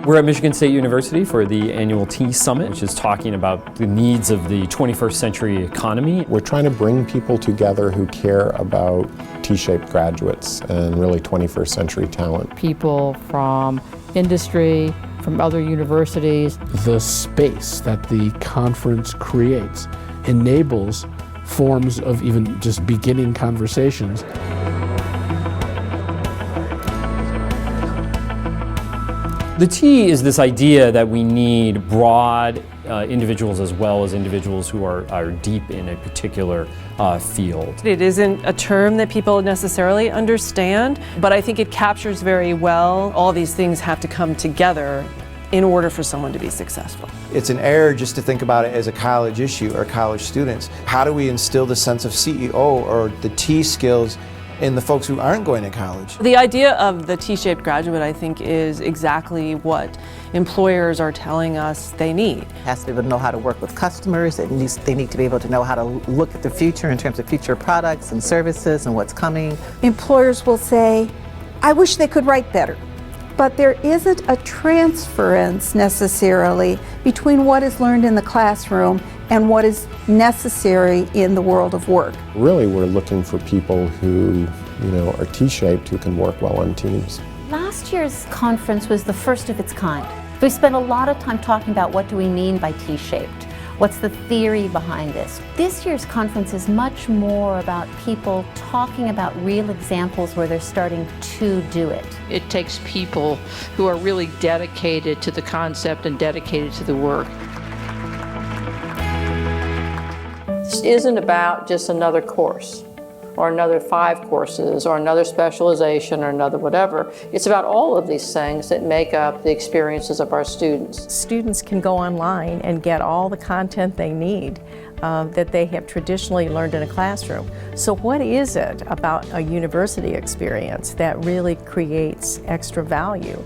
We're at Michigan State University for the annual Tea Summit, which is talking about the needs of the 21st century economy. We're trying to bring people together who care about T-shaped graduates and really 21st century talent. People from industry, from other universities. The space that the conference creates enables forms of even just beginning conversations. The T is this idea that we need broad individuals as well as individuals who are deep in a particular field. It isn't a term that people necessarily understand, but I think it captures very well all these things have to come together in order for someone to be successful. It's an error just to think about it as a college issue or college students. How do we instill the sense of CEO or the T skills in the folks who aren't going to college? The idea of the T-shaped graduate, I think, is exactly what employers are telling us they need. Has to be able to know how to work with customers. They need to be able to know how to look at the future in terms of future products and services and what's coming. Employers will say, I wish they could write better. But there isn't a transference necessarily between what is learned in the classroom and what is necessary in the world of work. Really, we're looking for people who, are T-shaped, who can work well on teams. Last year's conference was the first of its kind. We spent a lot of time talking about what do we mean by T-shaped. What's the theory behind this? This year's conference is much more about people talking about real examples where they're starting to do it. It takes people who are really dedicated to the concept and dedicated to the work. This isn't about just another course or another 5 courses or another specialization or another whatever. It's about all of these things that make up the experiences of our students. Students can go online and get all the content they need that they have traditionally learned in a classroom. So what is it about a university experience that really creates extra value?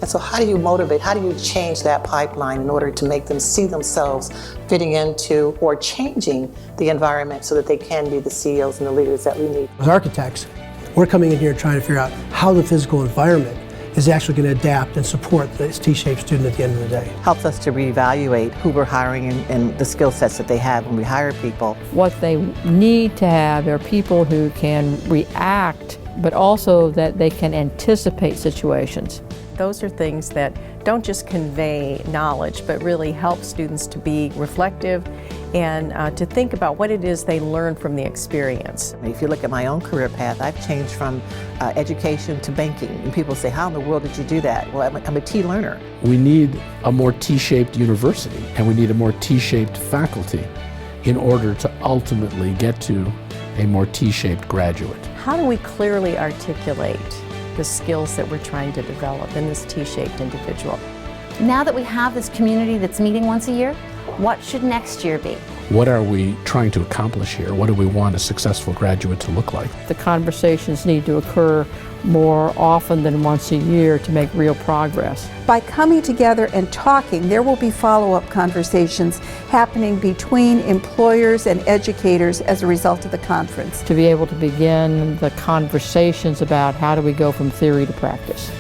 And so how do you motivate, how do you change that pipeline in order to make them see themselves fitting into or changing the environment so that they can be the CEOs and the leaders that we need? As architects, we're coming in here trying to figure out how the physical environment is actually going to adapt and support this T-shaped student at the end of the day. Helps us to reevaluate who we're hiring and the skill sets that they have when we hire people. What they need to have are people who can react, but also that they can anticipate situations. Those are things that don't just convey knowledge, but really help students to be reflective and to think about what it is they learn from the experience. If you look at my own career path, I've changed from education to banking. And people say, how in the world did you do that? Well, I'm a T learner. We need a more T-shaped university, and we need a more T-shaped faculty in order to ultimately get to a more T-shaped graduate. How do we clearly articulate the skills that we're trying to develop in this T-shaped individual? Now that we have this community that's meeting once a year, what should next year be? What are we trying to accomplish here? What do we want a successful graduate to look like? The conversations need to occur more often than once a year to make real progress. By coming together and talking, there will be follow-up conversations happening between employers and educators as a result of the conference. To be able to begin the conversations about how do we go from theory to practice.